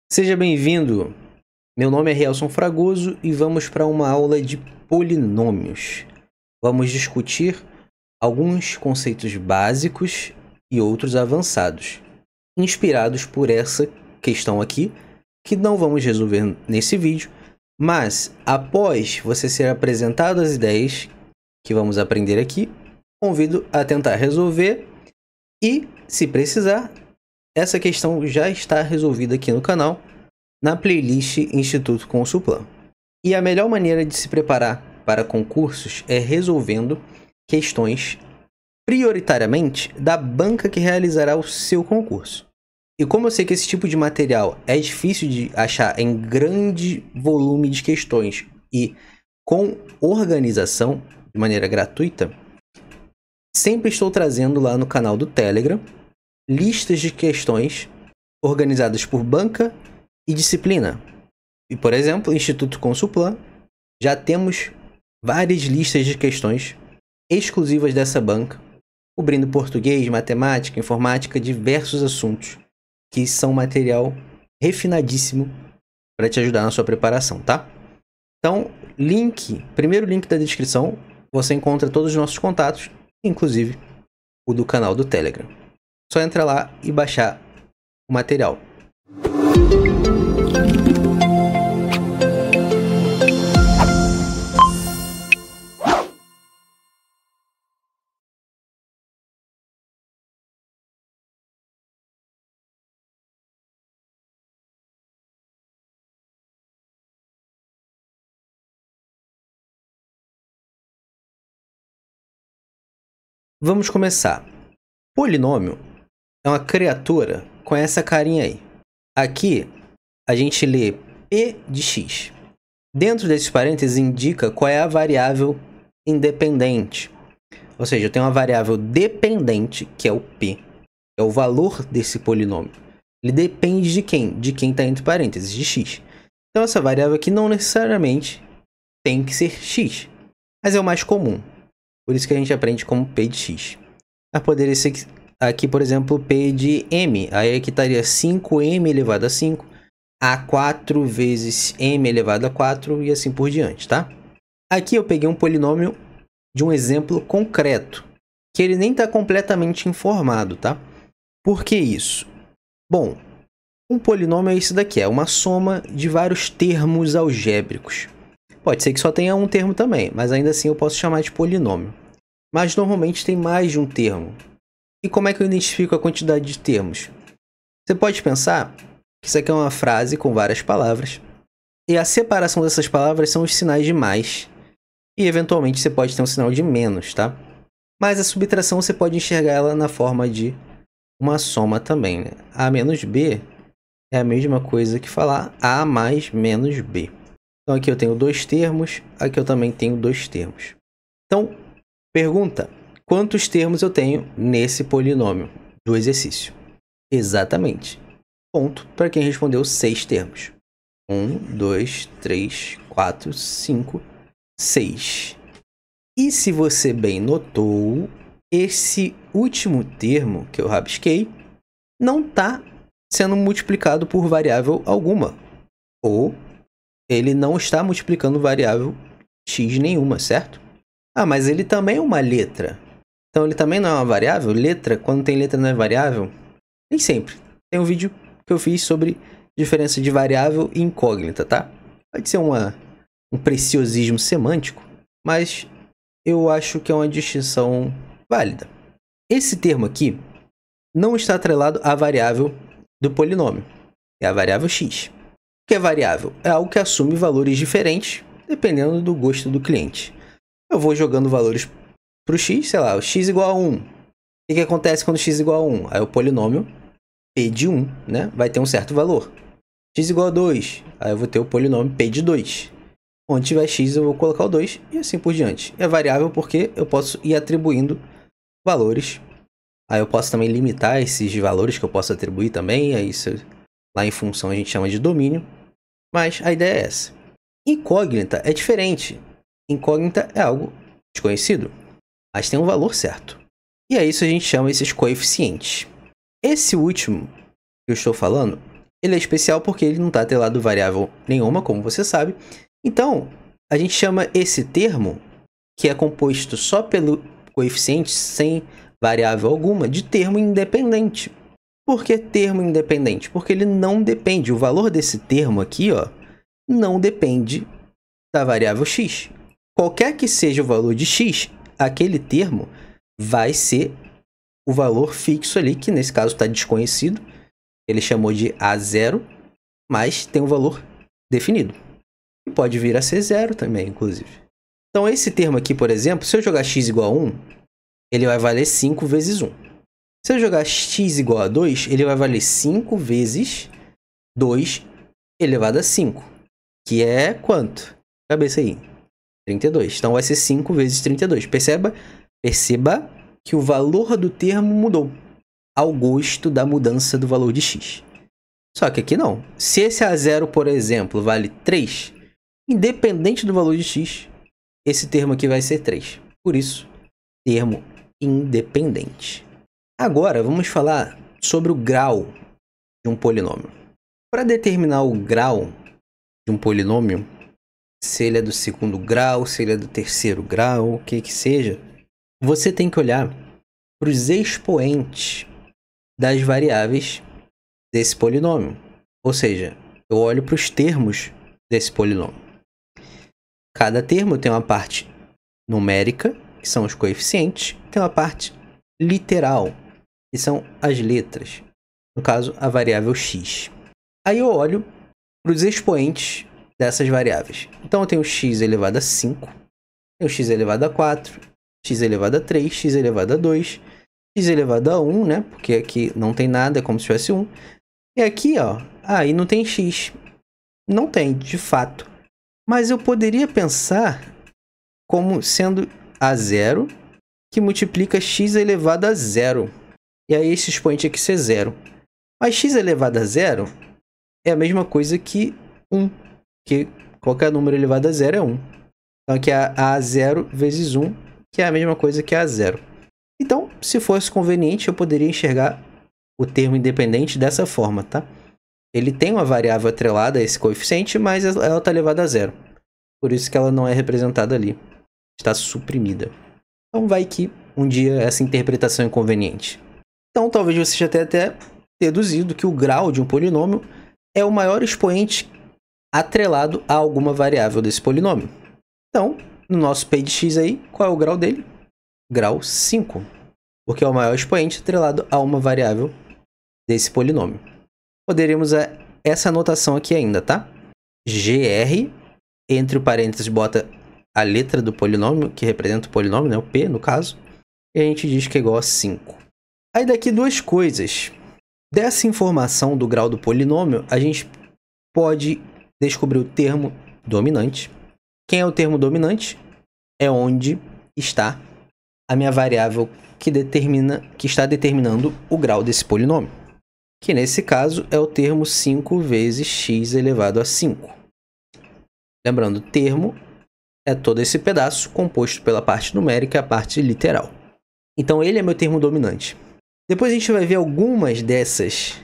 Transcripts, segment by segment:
Seja bem-vindo. Meu nome é Rielson Fragoso e vamos para uma aula de polinômios. Vamos discutir alguns conceitos básicos e outros avançados, inspirados por essa questão aqui, que não vamos resolver nesse vídeo, mas após você ser apresentado as ideias que vamos aprender aqui, convido a tentar resolver e, se precisar, essa questão já está resolvida aqui no canal, na playlist Instituto Consulplan. E a melhor maneira de se preparar para concursos é resolvendo questões prioritariamente da banca que realizará o seu concurso. E como eu sei que esse tipo de material é difícil de achar em grande volume de questões e com organização de maneira gratuita, sempre estou trazendo lá no canal do Telegram listas de questões organizadas por banca e disciplina. E, por exemplo, Instituto Consulplan, já temos várias listas de questões exclusivas dessa banca, cobrindo português, matemática, informática, diversos assuntos, que são material refinadíssimo para te ajudar na sua preparação, tá? Então, primeiro link da descrição, você encontra todos os nossos contatos, inclusive o do canal do Telegram. Só entra lá e baixar o material. Vamos começar. Polinômio é uma criatura com essa carinha aí. Aqui, a gente lê P de x. Dentro desses parênteses indica qual é a variável independente. Ou seja, eu tenho uma variável dependente, que é o P. É o valor desse polinômio. Ele depende de quem? De quem está entre parênteses, de x. Então, essa variável aqui não necessariamente tem que ser x. Mas é o mais comum. Por isso que a gente aprende como P de x. Mas poderia ser aqui, por exemplo, P de m. Aí aqui estaria 5m elevado a 5. A 4 vezes m elevado a 4 e assim por diante, tá? Aqui eu peguei um polinômio de um exemplo concreto, que ele nem está completamente informado, tá? Por que isso? Bom, um polinômio é isso daqui, é uma soma de vários termos algébricos. Pode ser que só tenha um termo também, mas ainda assim eu posso chamar de polinômio. Mas normalmente tem mais de um termo. E como é que eu identifico a quantidade de termos? Você pode pensar que isso aqui é uma frase com várias palavras, e a separação dessas palavras são os sinais de mais, e eventualmente você pode ter um sinal de menos, tá? Mas a subtração você pode enxergar ela na forma de uma soma também, né? A menos B é a mesma coisa que falar A mais menos B. Então aqui eu tenho dois termos, aqui eu também tenho dois termos. Então, pergunta, quantos termos eu tenho nesse polinômio do exercício? Exatamente. Ponto para quem respondeu 6 termos. 1, 2, 3, 4, 5, 6. E se você bem notou, esse último termo que eu rabisquei não está sendo multiplicado por variável alguma. Ou ele não está multiplicando variável x nenhuma, certo? Ah, mas ele também é uma letra. Então ele também não é uma variável? Letra, quando tem letra não é variável? Nem sempre. Tem um vídeo que eu fiz sobre diferença de variável e incógnita, tá? Pode ser um preciosismo semântico, mas eu acho que é uma distinção válida. Esse termo aqui não está atrelado à variável do polinômio. É a variável x. O que é variável? É algo que assume valores diferentes dependendo do gosto do cliente. Eu vou jogando valores para o x, sei lá, o x igual a 1. O que acontece quando x igual a 1? Aí o polinômio P de 1, né, vai ter um certo valor. X igual a 2, aí eu vou ter o polinômio P de 2. Onde tiver x eu vou colocar o 2 e assim por diante. É variável porque eu posso ir atribuindo valores. Aí eu posso também limitar esses valores que eu posso atribuir também. Aí isso lá em função a gente chama de domínio. Mas a ideia é essa. Incógnita é diferente. Incógnita é algo desconhecido, mas tem um valor certo. E a isso a gente chama esses coeficientes. Esse último que eu estou falando Ele é especial porque ele não está atrelado a variável nenhuma, como você sabe. Então, a gente chama esse termo, que é composto só pelo coeficiente, sem variável alguma, de termo independente. Por que termo independente? Porque ele não depende. O valor desse termo aqui, ó, não depende da variável x. Qualquer que seja o valor de x, aquele termo vai ser o valor fixo ali, que nesse caso está desconhecido. Ele chamou de A0, mas tem um valor definido. E pode vir a ser 0 também, inclusive. Então, esse termo aqui, por exemplo, se eu jogar x igual a 1, ele vai valer 5 vezes 1. Se eu jogar x igual a 2, ele vai valer 5 vezes 2 elevado a 5. Que é quanto? Cabeça aí. 32. Então, vai ser 5 vezes 32. Perceba que o valor do termo mudou ao gosto da mudança do valor de x. Só que aqui não. Se esse A0, por exemplo, vale 3, independente do valor de x, esse termo aqui vai ser 3. Por isso, termo independente. Agora, vamos falar sobre o grau de um polinômio. Para determinar o grau de um polinômio, se ele é do segundo grau, se ele é do terceiro grau, o que que seja, você tem que olhar para os expoentes das variáveis desse polinômio. Ou seja, eu olho para os termos desse polinômio. Cada termo tem uma parte numérica, que são os coeficientes, tem uma parte literal, que são as letras. No caso, a variável x. Aí eu olho para os expoentes dessas variáveis. Então eu tenho x elevado a 5, tenho x elevado a 4, x elevado a 3, x elevado a 2, x elevado a 1, né? Porque aqui não tem nada, é como se tivesse 1. E aqui, ó, aí não tem x. Não tem, de fato. Mas eu poderia pensar como sendo A0, que multiplica x elevado a 0. E aí esse expoente aqui ser 0. Mas x elevado a 0 é a mesma coisa que 1. Porque qualquer número elevado a 0 é 1. Então aqui é A0 vezes 1, que é a mesma coisa que A0. Então, se fosse conveniente, eu poderia enxergar o termo independente dessa forma, tá? Ele tem uma variável atrelada a esse coeficiente, mas ela está elevada a 0. Por isso que ela não é representada ali. Está suprimida. Então vai que um dia essa interpretação é conveniente. Então talvez você já tenha até deduzido que o grau de um polinômio é o maior expoente atrelado a alguma variável desse polinômio. Então, no nosso P de x aí, qual é o grau dele? Grau 5. Porque é o maior expoente atrelado a uma variável desse polinômio. Poderíamos essa anotação aqui ainda, tá? GR, entre o parênteses, bota a letra do polinômio, que representa o polinômio, né? O P, no caso. E a gente diz que é igual a 5. Aí daqui duas coisas. Dessa informação do grau do polinômio, a gente pode descobrir o termo dominante. Quem é o termo dominante? É onde está a minha variável que está determinando o grau desse polinômio. Que nesse caso é o termo 5 vezes x elevado a 5. Lembrando, termo é todo esse pedaço composto pela parte numérica e a parte literal. Então ele é meu termo dominante. Depois a gente vai ver algumas dessas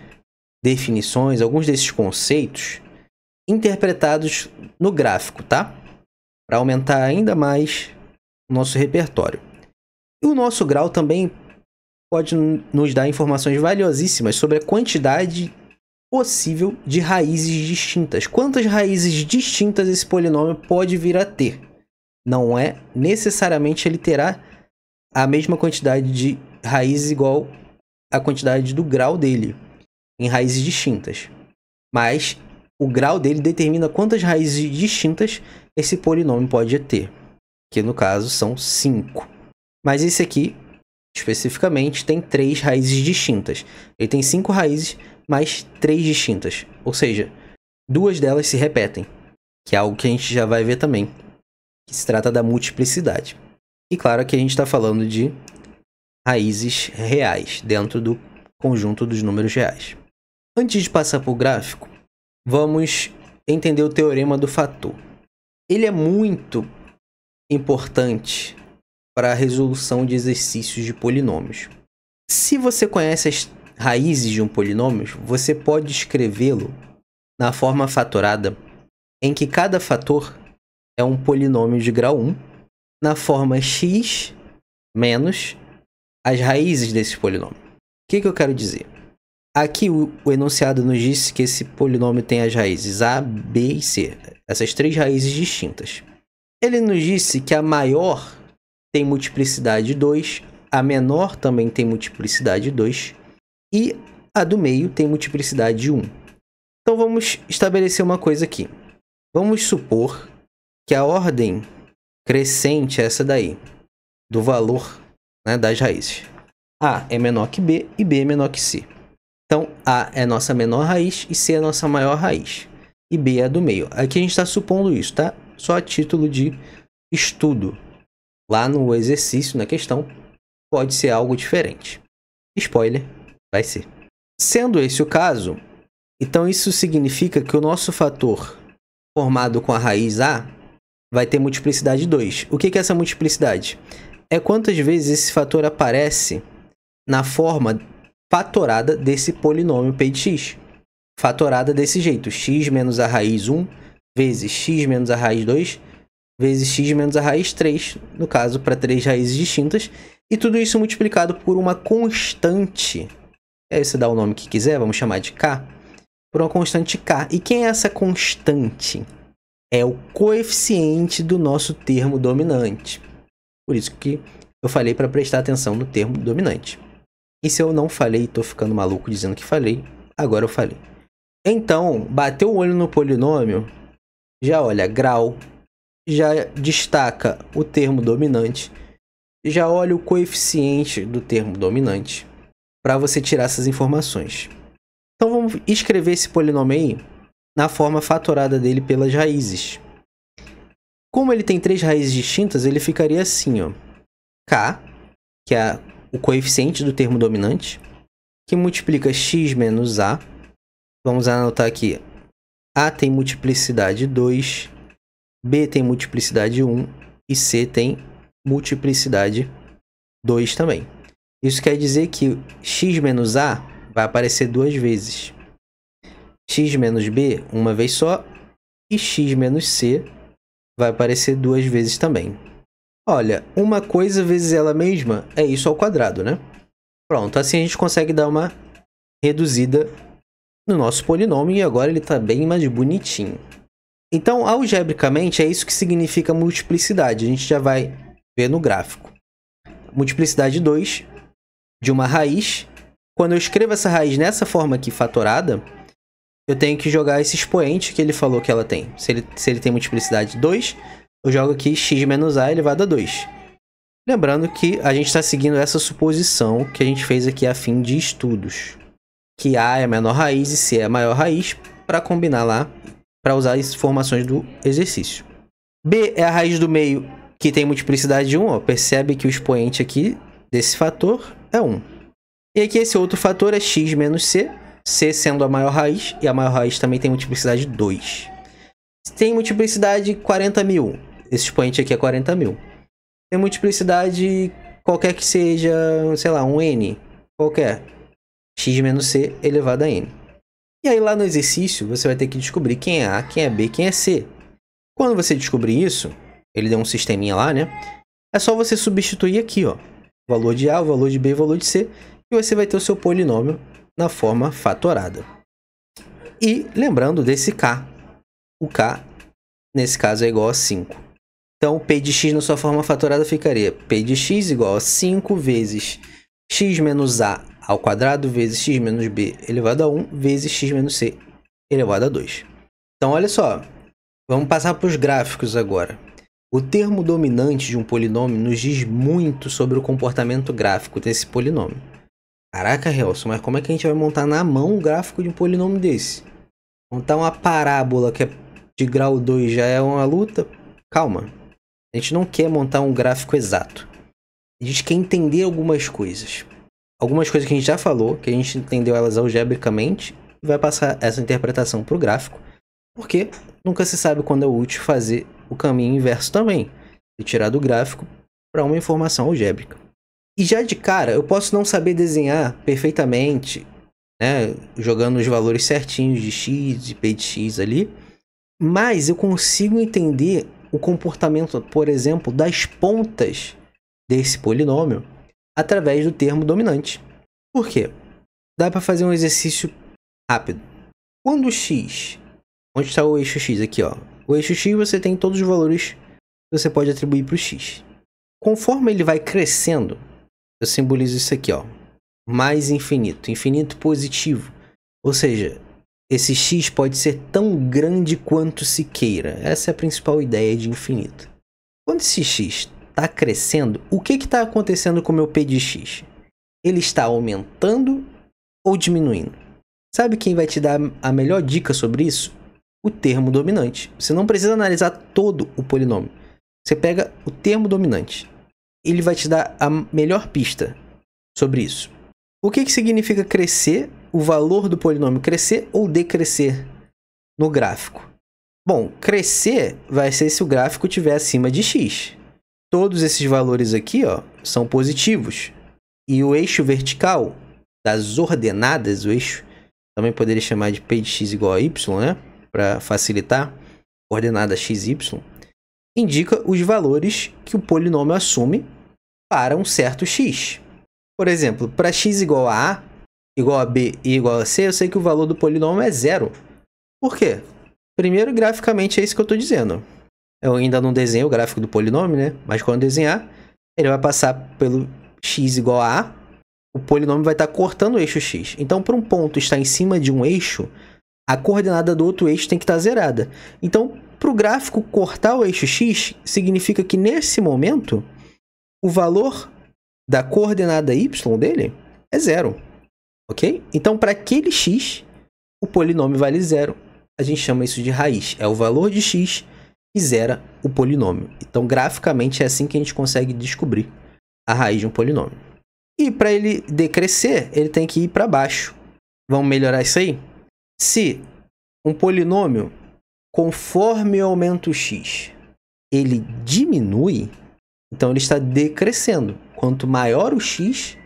definições, alguns desses conceitos interpretados no gráfico, tá? Para aumentar ainda mais o nosso repertório. E o nosso grau também pode nos dar informações valiosíssimas sobre a quantidade possível de raízes distintas. Quantas raízes distintas esse polinômio pode vir a ter? Não é necessariamente ele terá a mesma quantidade de raízes igual à quantidade do grau dele em raízes distintas. Mas o grau dele determina quantas raízes distintas esse polinômio pode ter. Que no caso são 5. Mas esse aqui, especificamente, tem 3 raízes distintas. Ele tem 5 raízes, mais 3 distintas. Ou seja, 2 delas se repetem. Que é algo que a gente já vai ver também. Que se trata da multiplicidade. E claro que a gente está falando de raízes reais, dentro do conjunto dos números reais. Antes de passar para o gráfico, vamos entender o teorema do fator. Ele é muito importante para a resolução de exercícios de polinômios. Se você conhece raízes de um polinômio, você pode escrevê-lo na forma fatorada, em que cada fator é um polinômio de grau 1, na forma x menos as raízes desse polinômio. O que eu quero dizer? Aqui o enunciado nos disse que esse polinômio tem as raízes a, b e c, essas três raízes distintas. Ele nos disse que a maior tem multiplicidade 2, a menor também tem multiplicidade 2 e a do meio tem multiplicidade 1. Então vamos estabelecer uma coisa aqui. Vamos supor que a ordem crescente é essa daí, do valor, né, das raízes. A é menor que B e B é menor que C. Então A é nossa menor raiz e C é nossa maior raiz. E B é a do meio. Aqui a gente está supondo isso, tá? Só a título de estudo. Lá no exercício, na questão, pode ser algo diferente. Spoiler, vai ser. Sendo esse o caso, então isso significa que o nosso fator formado com a raiz A vai ter multiplicidade 2. O que é essa multiplicidade? É quantas vezes esse fator aparece na forma fatorada desse polinômio p de x. Fatorada desse jeito, x menos a raiz 1 vezes x menos a raiz 2 vezes x menos a raiz 3, no caso, para três raízes distintas, e tudo isso multiplicado por uma constante. Aí você dá o nome que quiser, vamos chamar de k, por uma constante k. E quem é essa constante? É o coeficiente do nosso termo dominante. Por isso que eu falei para prestar atenção no termo dominante. E se eu não falei, estou ficando maluco dizendo que falei, agora eu falei. Então, bateu o olho no polinômio, já olha grau, já destaca o termo dominante, já olha o coeficiente do termo dominante, para você tirar essas informações. Então vamos escrever esse polinômio aí na forma fatorada dele pelas raízes. Como ele tem três raízes distintas, ele ficaria assim, ó. K, que é o coeficiente do termo dominante, que multiplica x menos A. Vamos anotar aqui. A tem multiplicidade 2, B tem multiplicidade 1 e C tem multiplicidade 2 também. Isso quer dizer que x menos A vai aparecer duas vezes. X menos B, uma vez só. E x menos C vai aparecer duas vezes também. Olha, uma coisa vezes ela mesma é isso ao quadrado, né? Pronto, assim a gente consegue dar uma reduzida no nosso polinômio e agora ele está bem mais bonitinho. Então, algebricamente, é isso que significa multiplicidade. A gente já vai ver no gráfico. Multiplicidade 2 de uma raiz. Quando eu escrevo essa raiz nessa forma aqui, fatorada, eu tenho que jogar esse expoente que ele falou que ela tem. Se ele tem multiplicidade 2, eu jogo aqui x menos a elevado a 2. Lembrando que a gente está seguindo essa suposição que a gente fez aqui a fim de estudos. Que a é a menor raiz e c é a maior raiz, para combinar lá, para usar as informações do exercício. B é a raiz do meio, que tem multiplicidade de 1. Ó. Percebe que o expoente aqui desse fator é 1. E aqui esse outro fator é x menos c, c sendo a maior raiz, e a maior raiz também tem multiplicidade 2. Tem multiplicidade 40.000. Esse expoente aqui é 40.000. Tem multiplicidade qualquer que seja, sei lá, um n, qualquer. X menos c elevado a n. E aí lá no exercício você vai ter que descobrir quem é A, quem é B, quem é C. Quando você descobrir isso, ele deu um sisteminha lá, né? É só você substituir aqui, ó. O valor de A, o valor de B, o valor de C. E você vai ter o seu polinômio na forma fatorada. E lembrando desse K. O K, nesse caso, é igual a 5. Então, P de x na sua forma fatorada ficaria P de x igual a 5 vezes x menos A ao quadrado vezes x menos b elevado a 1 vezes x menos c elevado a 2. Então, olha só. Vamos passar para os gráficos agora. O termo dominante de um polinômio nos diz muito sobre o comportamento gráfico desse polinômio. Caraca, Helson, mas como é que a gente vai montar na mão um gráfico de um polinômio desse? Montar uma parábola que é de grau 2 já é uma luta? Calma. A gente não quer montar um gráfico exato. A gente quer entender algumas coisas. Algumas coisas que a gente já falou, que a gente entendeu elas algebricamente, e vai passar essa interpretação para o gráfico, porque nunca se sabe quando é útil fazer o caminho inverso também, de tirar do gráfico para uma informação algébrica. E já de cara, eu posso não saber desenhar perfeitamente, né, jogando os valores certinhos de x e p de x ali, mas eu consigo entender o comportamento, por exemplo, das pontas desse polinômio através do termo dominante. Por quê? Dá para fazer um exercício rápido. Quando o x, onde está o eixo x aqui, ó, o eixo x você tem todos os valores que você pode atribuir para o x. Conforme ele vai crescendo, eu simbolizo isso aqui, ó, mais infinito, infinito positivo. Ou seja, esse x pode ser tão grande quanto se queira. Essa é a principal ideia de infinito. Quando esse x está crescendo, o que está acontecendo com o meu p de x? Ele está aumentando ou diminuindo? Sabe quem vai te dar a melhor dica sobre isso? O termo dominante. Você não precisa analisar todo o polinômio. Você pega o termo dominante. Ele vai te dar a melhor pista sobre isso. O que significa crescer? O valor do polinômio crescer ou decrescer no gráfico? Bom, crescer vai ser se o gráfico estiver acima de x. Todos esses valores aqui, ó, são positivos. E o eixo vertical das ordenadas, o eixo também poderia chamar de p de x igual a y, né? Para facilitar, coordenada x, y, indica os valores que o polinômio assume para um certo x. Por exemplo, para x igual a igual a b e igual a c, eu sei que o valor do polinômio é zero. Por quê? Primeiro, graficamente, é isso que eu estou dizendo. Eu ainda não desenhei o gráfico do polinômio, né? Mas quando desenhar, ele vai passar pelo x igual a, o polinômio vai estar cortando o eixo x. Então, para um ponto estar em cima de um eixo, a coordenada do outro eixo tem que estar zerada. Então, para o gráfico cortar o eixo x, significa que nesse momento, o valor da coordenada y dele é zero. Ok? Então, para aquele x, o polinômio vale zero. A gente chama isso de raiz. É o valor de x que zera o polinômio. Então, graficamente, é assim que a gente consegue descobrir a raiz de um polinômio. E para ele decrescer, ele tem que ir para baixo. Vamos melhorar isso aí? Se um polinômio, conforme aumenta o x, ele diminui, então ele está decrescendo. Quanto maior o x,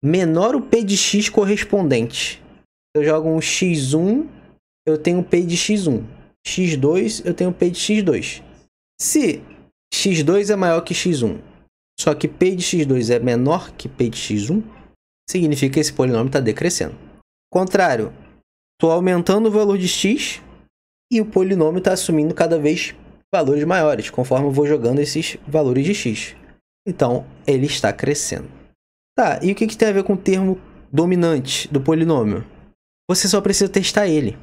menor o p de x correspondente. Eu jogo um x1, eu tenho p de x1. x2, eu tenho p de x2. Se x2 é maior que x1, só que p de x2 é menor que p de x1, significa que esse polinômio está decrescendo. Contrário, estou aumentando o valor de x e o polinômio está assumindo cada vez valores maiores, conforme eu vou jogando esses valores de x. Então, ele está crescendo. Tá, e o que tem a ver com o termo dominante do polinômio? Você só precisa testar ele.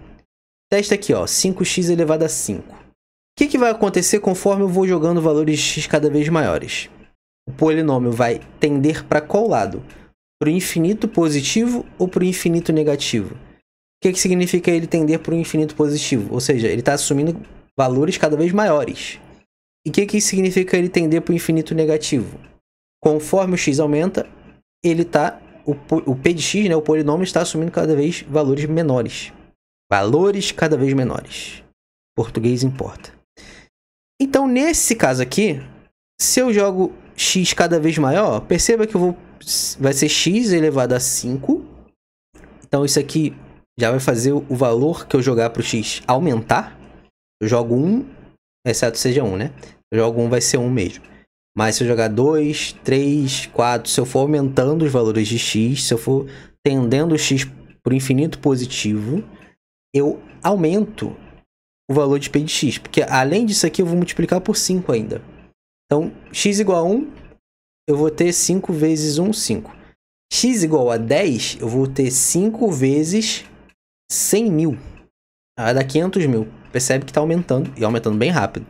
Testa aqui, ó, 5x elevado a 5. O que vai acontecer conforme eu vou jogando valores de x cada vez maiores? O polinômio vai tender para qual lado? Para o infinito positivo ou para o infinito negativo? O que significa ele tender para o infinito positivo? Ou seja, ele está assumindo valores cada vez maiores. E o que significa ele tender para o infinito negativo? Conforme o x aumenta, ele tá, o p de x, né, o polinômio, está assumindo cada vez valores menores. Valores cada vez menores. Português importa. Então, nesse caso aqui, se eu jogo x cada vez maior, perceba que vai ser x elevado a 5. Então, isso aqui já vai fazer o valor que eu jogar para o x aumentar. Eu jogo 1, exceto seja 1, né? Eu jogo 1, vai ser 1 mesmo. Mas se eu jogar 2, 3, 4, se eu for aumentando os valores de x, se eu for tendendo o x para o infinito positivo, eu aumento o valor de p de x. Porque além disso aqui, eu vou multiplicar por 5 ainda. Então, x igual a 1, eu vou ter 5 vezes 1, 5. X igual a 10, eu vou ter 5 vezes 100 mil. Vai dar 500 mil. Percebe que está aumentando, e aumentando bem rápido.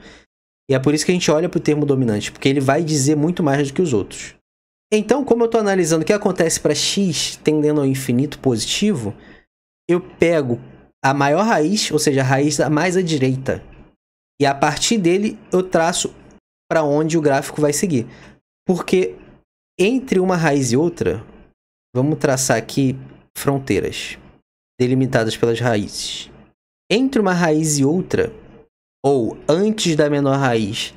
E é por isso que a gente olha para o termo dominante, porque ele vai dizer muito mais do que os outros. Então, como eu estou analisando o que acontece para x tendendo ao infinito positivo, eu pego a maior raiz, ou seja, a raiz mais à direita. E a partir dele, eu traço para onde o gráfico vai seguir. Porque entre uma raiz e outra, vamos traçar aqui fronteiras delimitadas pelas raízes. Entre uma raiz e outra, ou antes da menor raiz,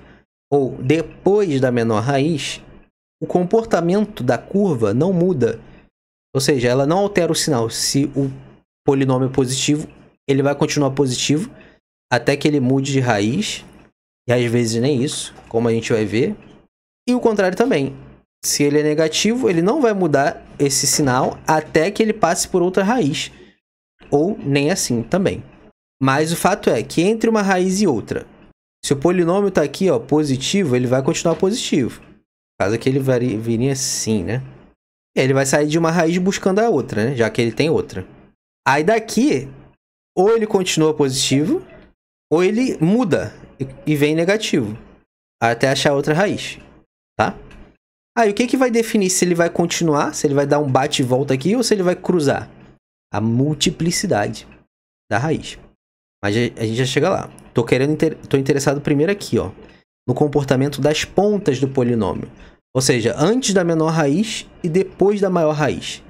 ou depois da menor raiz, o comportamento da curva não muda. Ou seja, ela não altera o sinal. Se o polinômio é positivo, ele vai continuar positivo até que ele mude de raiz. E às vezes nem isso, como a gente vai ver. E o contrário também. Se ele é negativo, ele não vai mudar esse sinal até que ele passe por outra raiz. Ou nem assim também. Mas o fato é que entre uma raiz e outra, se o polinômio está aqui, ó, positivo, ele vai continuar positivo. Caso que ele viria assim, né? E aí ele vai sair de uma raiz buscando a outra, né? Já que ele tem outra. Aí daqui, ou ele continua positivo, ou ele muda e vem negativo. Até achar outra raiz, tá? Aí o que vai definir se ele vai continuar, se ele vai dar um bate e volta aqui, ou se ele vai cruzar? A multiplicidade da raiz. Mas a gente já chega lá. Tô interessado primeiro aqui, ó, no comportamento das pontas do polinômio. Ou seja, antes da menor raiz e depois da maior raiz.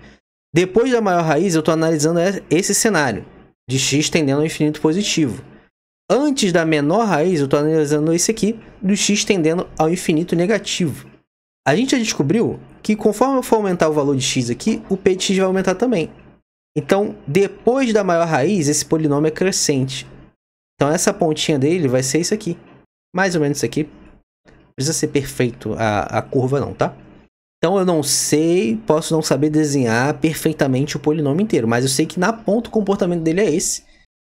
Depois da maior raiz, eu tô analisando esse cenário de x tendendo ao infinito positivo. Antes da menor raiz, eu tô analisando esse aqui, do x tendendo ao infinito negativo. A gente já descobriu que conforme eu for aumentar o valor de x aqui, o p de x vai aumentar também. Então, depois da maior raiz, esse polinômio é crescente. Então, essa pontinha dele vai ser isso aqui. Mais ou menos isso aqui. Não precisa ser perfeito a curva não, tá? Então, eu não sei, posso não saber desenhar perfeitamente o polinômio inteiro. Mas eu sei que na ponta o comportamento dele é esse.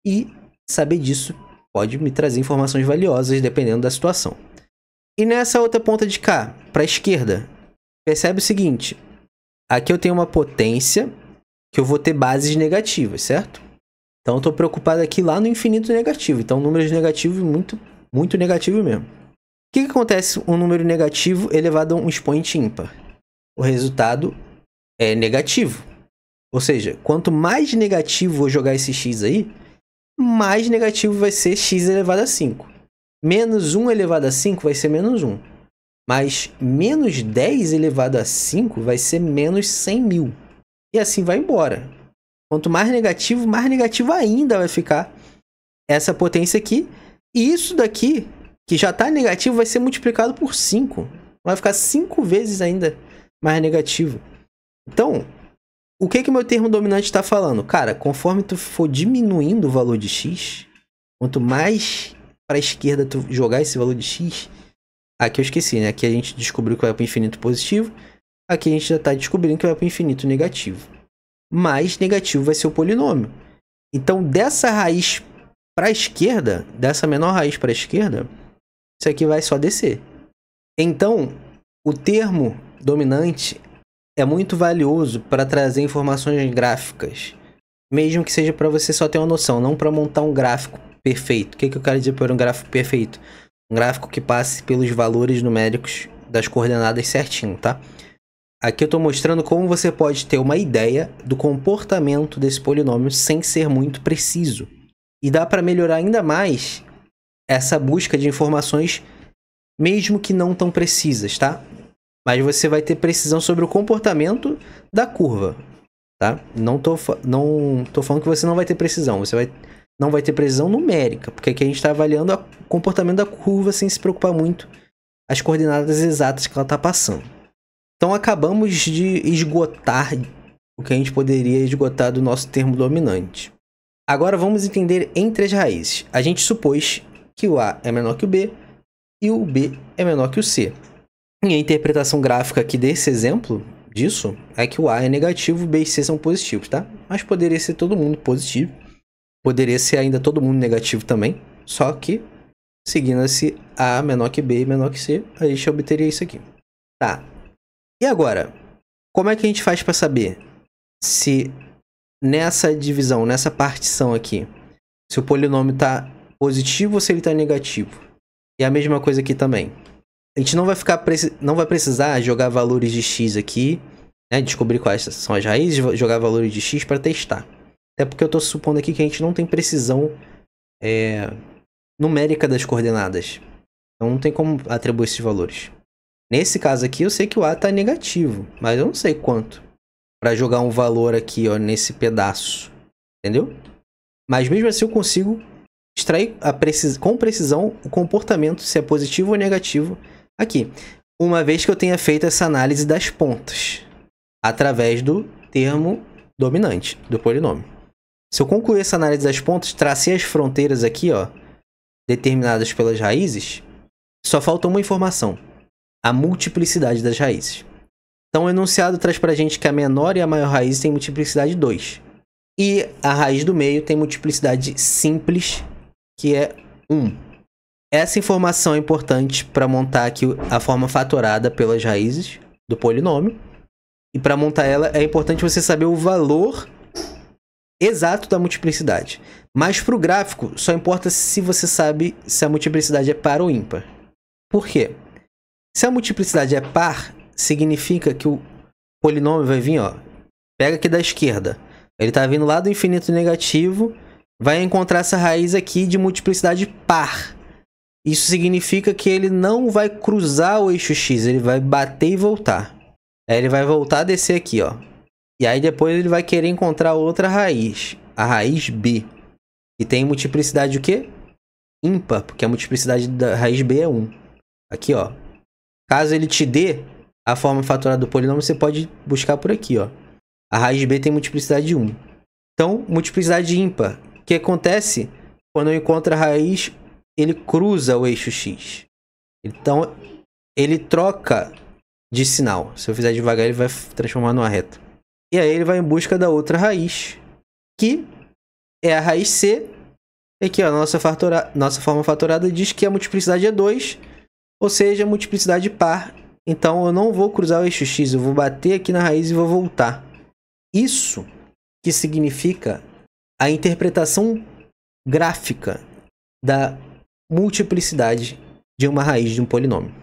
E saber disso pode me trazer informações valiosas, dependendo da situação. E nessa outra ponta de cá, para a esquerda, percebe o seguinte. Aqui eu tenho uma potência que eu vou ter bases negativas, certo? Então eu estou preocupado aqui lá no infinito negativo. Então números negativos, muito negativo mesmo. O que acontece um número negativo elevado a um expoente ímpar? O resultado é negativo. Ou seja, quanto mais negativo eu jogar esse x aí, mais negativo vai ser x elevado a 5. Menos 1 elevado a 5 vai ser menos 1. Mas menos 10 elevado a 5 vai ser menos 100 mil. E assim vai embora. Quanto mais negativo ainda vai ficar essa potência aqui. E isso daqui, que já está negativo, vai ser multiplicado por 5. Vai ficar 5 vezes ainda mais negativo. Então, o que o meu termo dominante está falando? Cara, conforme tu for diminuindo o valor de x, quanto mais para a esquerda tu jogar esse valor de x, aqui eu esqueci, né? Aqui a gente descobriu que vai para o infinito positivo. Aqui a gente já está descobrindo que vai para o infinito negativo. Mais negativo vai ser o polinômio. Então, dessa raiz para a esquerda, dessa menor raiz para a esquerda, isso aqui vai só descer. Então, o termo dominante é muito valioso para trazer informações gráficas. Mesmo que seja para você só ter uma noção, não para montar um gráfico perfeito. O que eu quero dizer por um gráfico perfeito? Um gráfico que passe pelos valores numéricos das coordenadas certinho, tá? Aqui eu estou mostrando como você pode ter uma ideia do comportamento desse polinômio sem ser muito preciso. E dá para melhorar ainda mais essa busca de informações, mesmo que não tão precisas, tá? Mas você vai ter precisão sobre o comportamento da curva, tá? Não tô falando que você não vai ter precisão. Você não vai ter precisão numérica, porque aqui a gente está avaliando o comportamento da curva sem se preocupar muito as coordenadas exatas que ela está passando. Então acabamos de esgotar o que a gente poderia esgotar do nosso termo dominante. Agora vamos entender entre as raízes. A gente supôs que o A é menor que o B e o B é menor que o C. E a interpretação gráfica aqui desse exemplo disso é que o A é negativo, o B e C são positivos, tá? Mas poderia ser todo mundo positivo. Poderia ser ainda todo mundo negativo também. Só que, seguindo esse A menor que B e menor que C, a gente obteria isso aqui. Tá. E agora, como é que a gente faz para saber se nessa divisão, nessa partição aqui, se o polinômio está positivo ou se ele está negativo? E a mesma coisa aqui também. A gente não vai precisar jogar valores de x aqui, né? Descobrir quais são as raízes, jogar valores de x para testar. Até porque eu estou supondo aqui que a gente não tem precisão numérica das coordenadas. Então não tem como atribuir esses valores. Nesse caso aqui eu sei que o A está negativo, mas eu não sei quanto. Para jogar um valor aqui, ó, nesse pedaço. Entendeu? Mas mesmo assim eu consigo extrair com precisão o comportamento, se é positivo ou negativo aqui. uma vez que eu tenha feito essa análise das pontas, através do termo dominante do polinômio. Se eu concluir essa análise das pontas, tracei as fronteiras aqui, ó, determinadas pelas raízes, só falta uma informação: a multiplicidade das raízes. Então o enunciado traz pra gente que a menor e a maior raiz tem multiplicidade 2. E a raiz do meio tem multiplicidade simples, que é 1. Essa informação é importante para montar aqui a forma fatorada pelas raízes do polinômio. E para montar ela é importante você saber o valor exato da multiplicidade. Mas para o gráfico só importa se você sabe se a multiplicidade é par ou ímpar. Por quê? Se a multiplicidade é par, significa que o polinômio vai vir, ó, pega aqui da esquerda. Ele está vindo lá do infinito negativo, vai encontrar essa raiz aqui de multiplicidade par. Isso significa que ele não vai cruzar o eixo x, ele vai bater e voltar. Aí ele vai voltar a descer aqui, ó. E aí depois ele vai querer encontrar outra raiz, a raiz b, que tem multiplicidade o quê? Ímpar, porque a multiplicidade da raiz b é 1. Aqui, ó. Caso ele te dê a forma fatorada do polinômio, você pode buscar por aqui, ó. A raiz b tem multiplicidade de 1. Então, multiplicidade ímpar. O que acontece quando eu encontro a raiz, ele cruza o eixo x. Então, ele troca de sinal. Se eu fizer devagar, ele vai transformar numa reta. E aí ele vai em busca da outra raiz, que é a raiz c. E aqui, ó, nossa forma fatorada diz que a multiplicidade é 2, ou seja, multiplicidade par. Então, eu não vou cruzar o eixo x, eu vou bater aqui na raiz e vou voltar. Isso que significa a interpretação gráfica da multiplicidade de uma raiz de um polinômio.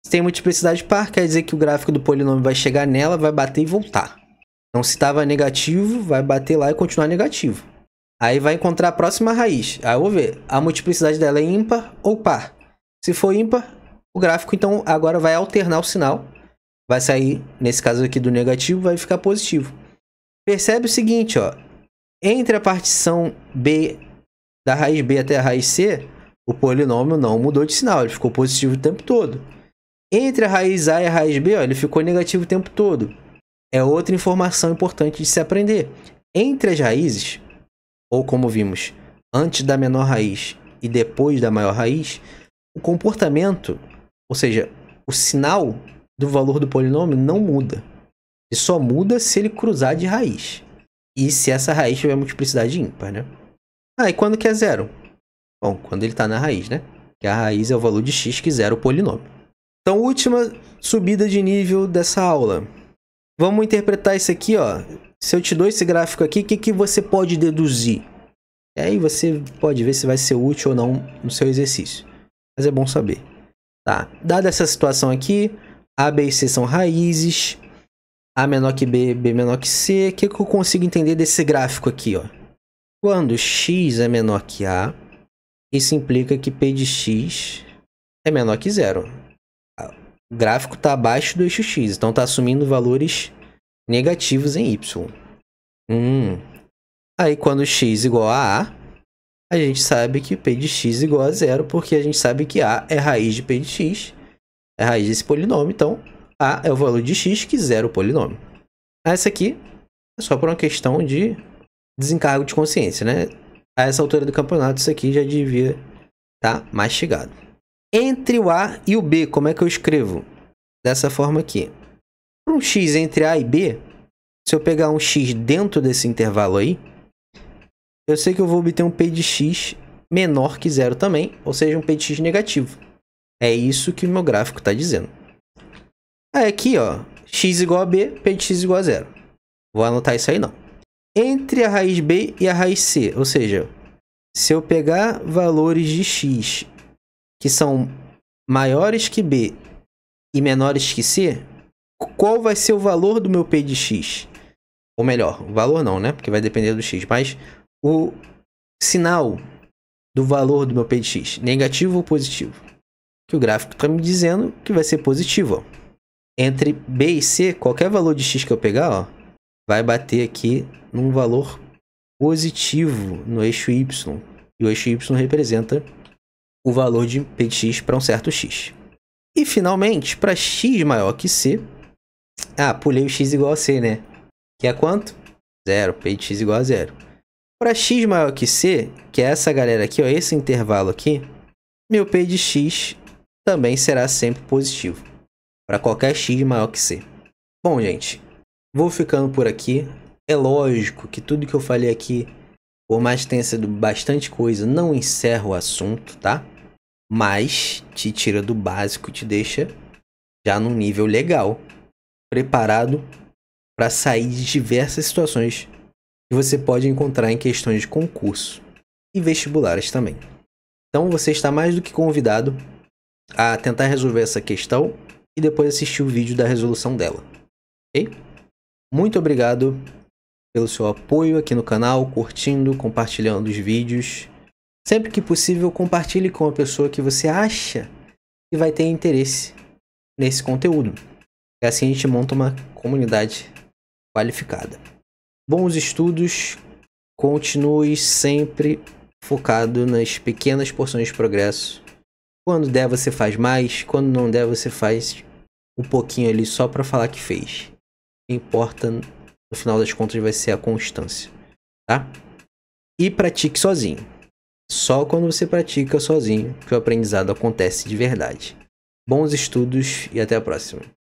Se tem multiplicidade par, quer dizer que o gráfico do polinômio vai chegar nela, vai bater e voltar. Então, se estava negativo, vai bater lá e continuar negativo. Aí vai encontrar a próxima raiz. Aí eu vou ver, a multiplicidade dela é ímpar ou par. Se for ímpar, o gráfico então agora vai alternar o sinal. Vai sair, nesse caso aqui do negativo, vai ficar positivo. Percebe o seguinte, ó. Entre a partição b, da raiz b até a raiz c, o polinômio não mudou de sinal, ele ficou positivo o tempo todo. Entre a raiz a e a raiz b, ó, ele ficou negativo o tempo todo. É outra informação importante de se aprender. Entre as raízes, ou como vimos, antes da menor raiz e depois da maior raiz, o comportamento, ou seja, o sinal do valor do polinômio não muda. Ele só muda se ele cruzar de raiz. E se essa raiz tiver multiplicidade ímpar, né? Ah, e quando que é zero? Bom, quando ele está na raiz, né? Que a raiz é o valor de x que zera o polinômio. Então, última subida de nível dessa aula. Vamos interpretar isso aqui, ó. Se eu te dou esse gráfico aqui, o que você pode deduzir? E aí você pode ver se vai ser útil ou não no seu exercício. Mas é bom saber. Tá. Dada essa situação aqui, A, B e C são raízes. A menor que B, B menor que C. O que eu consigo entender desse gráfico aqui, ó? Quando x é menor que A, isso implica que P de x é menor que zero. O gráfico está abaixo do eixo x, então está assumindo valores negativos em y. Aí quando x igual a gente sabe que P de x igual a zero, porque a gente sabe que A é raiz de P de x, é raiz desse polinômio, então A é o valor de x que zera o polinômio. Essa aqui é só por uma questão de desencargo de consciência, né? A essa altura do campeonato, isso aqui já devia estar mastigado. Entre o A e o B, como é que eu escrevo? Dessa forma aqui. Para um x entre A e B, se eu pegar um x dentro desse intervalo aí, eu sei que eu vou obter um P de x menor que zero também, ou seja, um P de x negativo. É isso que o meu gráfico está dizendo. Aí aqui, ó, x igual a B, P de x igual a zero. Vou anotar isso aí não. Entre a raiz B e a raiz C, ou seja, se eu pegar valores de x que são maiores que B e menores que C, qual vai ser o valor do meu P de x? Ou melhor, o valor não, né? Porque vai depender do x, mas o sinal do valor do meu P de x, negativo ou positivo? Que o gráfico está me dizendo que vai ser positivo, ó. Entre B e C, qualquer valor de x que eu pegar, ó, vai bater aqui num valor positivo no eixo y. E o eixo y representa o valor de P de x para um certo x. E finalmente, para x maior que c... Ah, pulei o x igual a c, né? Que é quanto? 0. P de x igual a 0. Para x maior que c, que é essa galera aqui, ó, esse intervalo aqui, meu P de x também será sempre positivo. Para qualquer x maior que c. Bom, gente, vou ficando por aqui. É lógico que tudo que eu falei aqui, por mais que tenha sido bastante coisa, não encerra o assunto, tá? Mas te tira do básico, te deixa já num nível legal, preparado para sair de diversas situações que você pode encontrar em questões de concurso e vestibulares também. Então você está mais do que convidado a tentar resolver essa questão e depois assistir o vídeo da resolução dela, ok? Muito obrigado pelo seu apoio aqui no canal, curtindo, compartilhando os vídeos. Sempre que possível, compartilhe com a pessoa que você acha que vai ter interesse nesse conteúdo. E assim a gente monta uma comunidade qualificada. Bons estudos, continue sempre focado nas pequenas porções de progresso. Quando der você faz mais, quando não der você faz um pouquinho ali só para falar que fez. O que importa no final das contas vai ser a constância, tá? E pratique sozinho. Só quando você pratica sozinho que o aprendizado acontece de verdade. Bons estudos e até a próxima.